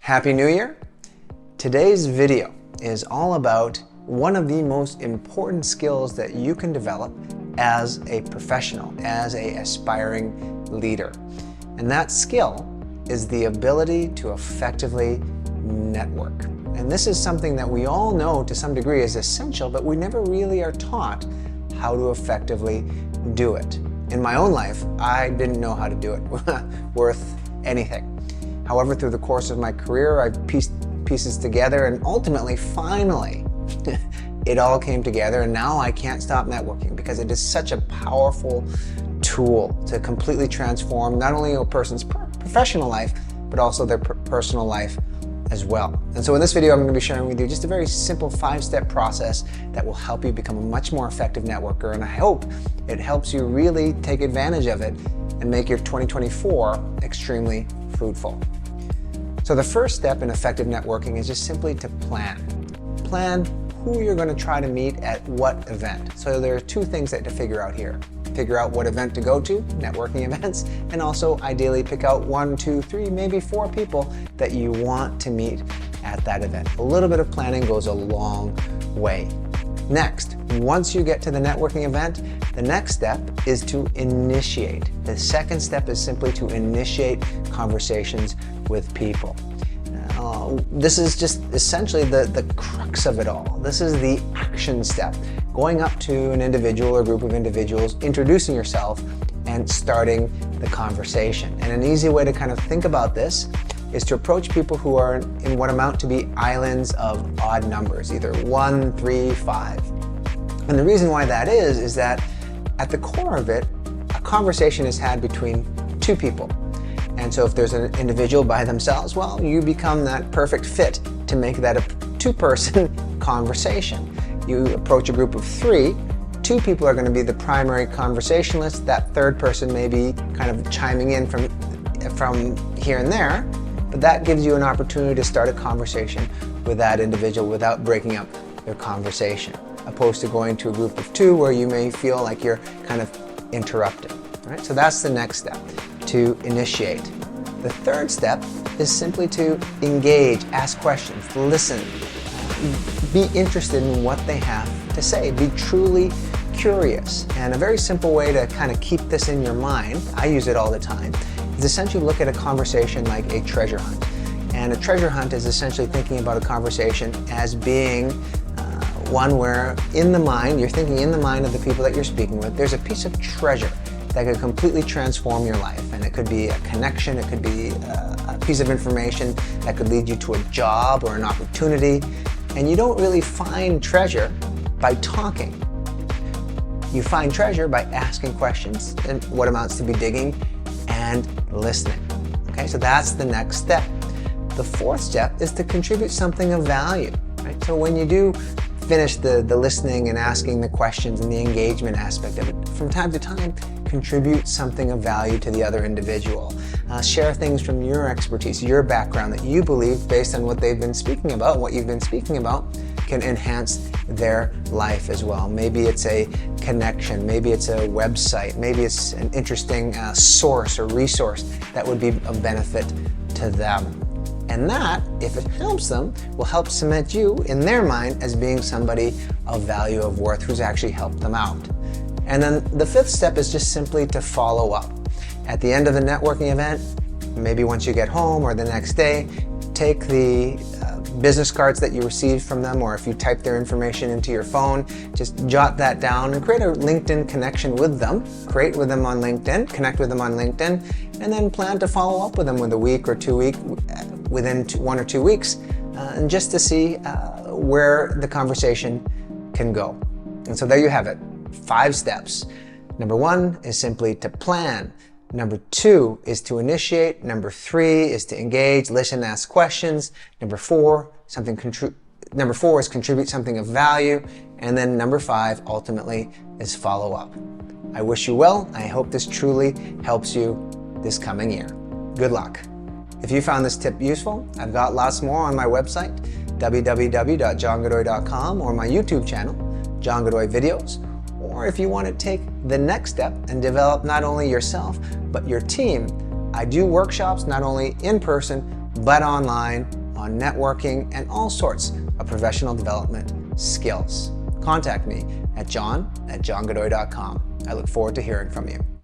Happy New Year! Today's video is all about one of the most important skills that you can develop as a professional, as an aspiring leader. And that skill is the ability to effectively network. And this is something that we all know to some degree is essential, but we never really are taught how to effectively do it. In my own life, I didn't know how to do it worth anything. However, through the course of my career, I've pieced pieces together and ultimately, finally, it all came together, and now I can't stop networking because it is such a powerful tool to completely transform not only a person's professional life, but also their personal life as well. And so in this video, I'm going to be sharing with you just a very simple 5-step process that will help you become a much more effective networker, and I hope it helps you really take advantage of it and make your 2024 extremely fruitful. So the first step in effective networking is just simply to plan. Plan who you're going to try to meet at what event. So there are two things that to figure out here. Figure out what event to go to, networking events, and also ideally pick out 1, 2, 3, maybe 4 people that you want to meet at that event. A little bit of planning goes a long way. Next, once you get to the networking event, the next step is to initiate. The second step is simply to initiate conversations with people. This is just essentially the crux of it all. This is the action step. Going up to an individual or group of individuals, introducing yourself, and starting the conversation. And an easy way to kind of think about this is to approach people who are in what amount to be islands of odd numbers, either 1, 3, 5. And the reason why that is that at the core of it, a conversation is had between 2 people. And so if there's an individual by themselves, well, you become that perfect fit to make that a 2-person conversation. You approach a group of 3, 2 people are going to be the primary conversationalists. That third person may be kind of chiming in from here and there, but that gives you an opportunity to start a conversation with that individual without breaking up their conversation, opposed to going to a group of 2 where you may feel like you're kind of interrupted. All right? So that's the next step, to initiate. The third step is simply to engage, ask questions, listen, be interested in what they have to say, be truly curious. And a very simple way to kind of keep this in your mind, I use it all the time, is essentially look at a conversation like a treasure hunt. And a treasure hunt is essentially thinking about a conversation as being one where in the mind, you're thinking in the mind of the people that you're speaking with, there's a piece of treasure that could completely transform your life. And it could be a connection, it could be a piece of information that could lead you to a job or an opportunity. And you don't really find treasure by talking. You find treasure by asking questions, and what amounts to be digging and listening. Okay, so that's the next step. The fourth step is to contribute something of value. Right? So when you do finish the listening and asking the questions and the engagement aspect of it, from time to time, contribute something of value to the other individual. Share things from your expertise, your background that you believe, based on what they've been speaking about, what you've been speaking about, can enhance their life as well. Maybe it's a connection, maybe it's a website, maybe it's an interesting source or resource that would be of benefit to them. And that, if it helps them, will help cement you in their mind as being somebody of value, of worth, who's actually helped them out. And then the fifth step is just simply to follow up. At the end of the networking event, maybe once you get home or the next day, take the business cards that you received from them, or if you type their information into your phone, just jot that down and create a LinkedIn connection with them. Create with them on LinkedIn, connect with them on LinkedIn, and then plan to follow up with them with a week or 2 weeks, within 1 or 2 weeks, and just to see where the conversation can go. And so there you have it, 5 steps. Number 1 is simply to plan. Number 2 is to initiate. Number 3 is to engage, listen, ask questions. Number 4 is contribute something of value. And then number 5 ultimately is follow up. I wish you well. I hope this truly helps you this coming year. Good luck. If you found this tip useful, I've got lots more on my website, www.johngodoy.com, or my YouTube channel, John Godoy Videos. Or if you want to take the next step and develop not only yourself, but your team, I do workshops not only in person, but online on networking and all sorts of professional development skills. Contact me at john@johngodoy.com. I look forward to hearing from you.